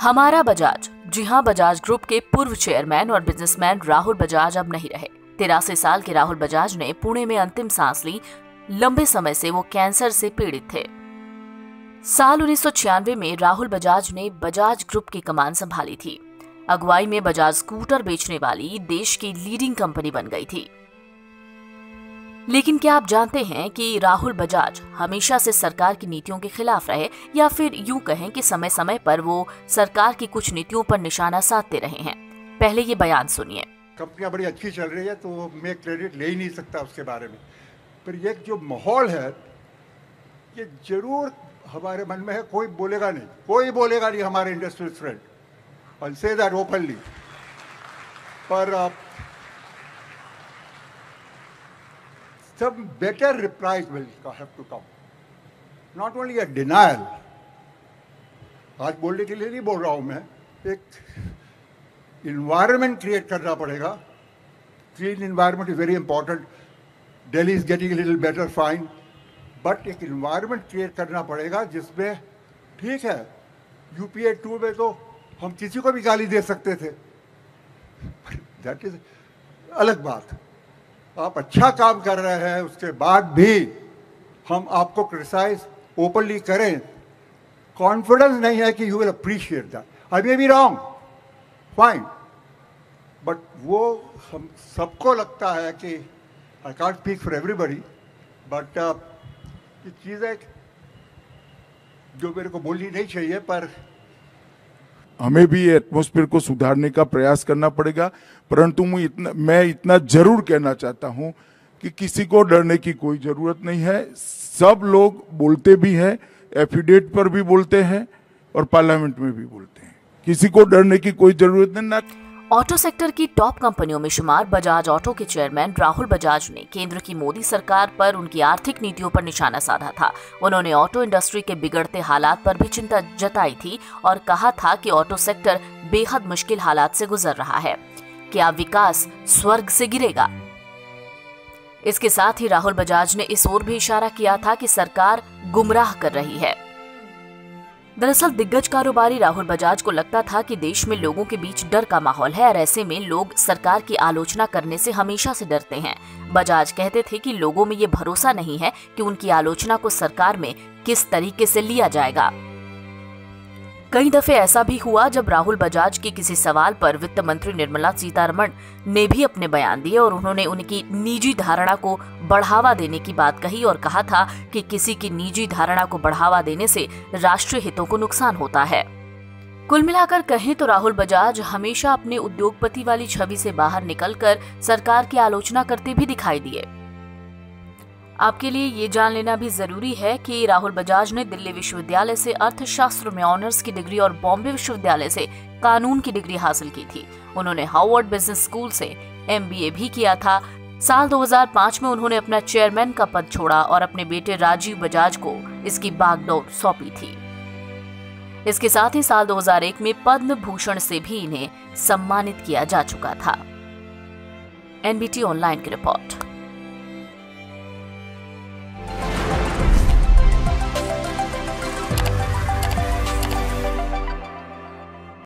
हमारा बजाज। जी हां, बजाज ग्रुप के पूर्व चेयरमैन और बिजनेसमैन राहुल बजाज अब नहीं रहे। 83 साल के राहुल बजाज ने पुणे में अंतिम सांस ली। लंबे समय से वो कैंसर से पीड़ित थे। साल 1996 में राहुल बजाज ने बजाज ग्रुप की कमान संभाली थी। अगुवाई में बजाज स्कूटर बेचने वाली देश की लीडिंग कंपनी बन गई थी। लेकिन क्या आप जानते हैं कि राहुल बजाज हमेशा से सरकार की नीतियों के खिलाफ रहे, या फिर यूं कहें कि समय समय पर वो सरकार की कुछ नीतियों पर निशाना साधते रहे हैं। पहले ये बयान सुनिए। कंपनियां बड़ी अच्छी चल रही है तो मैं क्रेडिट ले ही नहीं सकता उसके बारे में, पर ये जो माहौल है ये जरूर हमारे मन में है। कोई बोलेगा नहीं हमारे industrial friend, I'll say that openly, पर some better replies will have to come, not only a denial। आज बोलने के लिए नहीं बोल रहा हूं मैं, एक environment create करना पड़ेगा। Clean environment is very important। Delhi is getting a little better, fine, but एक environment create करना पड़ेगा जिसमें, ठीक है, UPA 2 में तो हम किसी को भी गाली दे सकते थे, दैट इज अलग बात। आप अच्छा काम कर रहे हैं उसके बाद भी हम आपको क्रिटिसाइज ओपनली करें, कॉन्फिडेंस नहीं है कि you will appreciate that. I may be wrong, fine, but वो हम सबको लगता है कि I can't speak for everybody, but ये चीज़ है जो मेरे को बोलनी नहीं चाहिए, पर हमें भी एटमॉस्फेयर को सुधारने का प्रयास करना पड़ेगा। परंतु मैं इतना जरूर कहना चाहता हूं कि किसी को डरने की कोई जरूरत नहीं है। सब लोग बोलते भी हैं, एफिडेविट पर भी बोलते हैं और पार्लियामेंट में भी बोलते हैं। किसी को डरने की कोई जरूरत नहीं। ऑटो सेक्टर की टॉप कंपनियों में शुमार बजाज ऑटो के चेयरमैन राहुल बजाज ने केंद्र की मोदी सरकार पर उनकी आर्थिक नीतियों पर निशाना साधा था। उन्होंने ऑटो इंडस्ट्री के बिगड़ते हालात पर भी चिंता जताई थी और कहा था कि ऑटो सेक्टर बेहद मुश्किल हालात से गुजर रहा है। क्या विकास स्वर्ग से गिरेगा? इसके साथ ही राहुल बजाज ने इस ओर भी इशारा किया था कि सरकार गुमराह कर रही है। दरअसल दिग्गज कारोबारी राहुल बजाज को लगता था कि देश में लोगों के बीच डर का माहौल है और ऐसे में लोग सरकार की आलोचना करने से हमेशा से डरते हैं। बजाज कहते थे कि लोगों में ये भरोसा नहीं है कि उनकी आलोचना को सरकार में किस तरीके से लिया जाएगा। कई दफे ऐसा भी हुआ जब राहुल बजाज के किसी सवाल पर वित्त मंत्री निर्मला सीतारमण ने भी अपने बयान दिए और उन्होंने उनकी निजी धारणा को बढ़ावा देने की बात कही और कहा था कि किसी की निजी धारणा को बढ़ावा देने से राष्ट्रीय हितों को नुकसान होता है। कुल मिलाकर कहें तो राहुल बजाज हमेशा अपने उद्योगपति वाली छवि से बाहर निकलकर सरकार की आलोचना करते भी दिखाई दिए। आपके लिए ये जान लेना भी जरूरी है कि राहुल बजाज ने दिल्ली विश्वविद्यालय से अर्थशास्त्र में ऑनर्स की डिग्री और बॉम्बे विश्वविद्यालय से कानून की डिग्री हासिल की थी। उन्होंने हार्वर्ड बिजनेस स्कूल से MBA भी किया था। साल 2005 में उन्होंने अपना चेयरमैन का पद छोड़ा और अपने बेटे राजीव बजाज को इसकी बागडोर सौंपी थी। इसके साथ ही साल 2001 में पद्म भूषण से भी इन्हें सम्मानित किया जा चुका था। NBT ऑनलाइन की रिपोर्ट।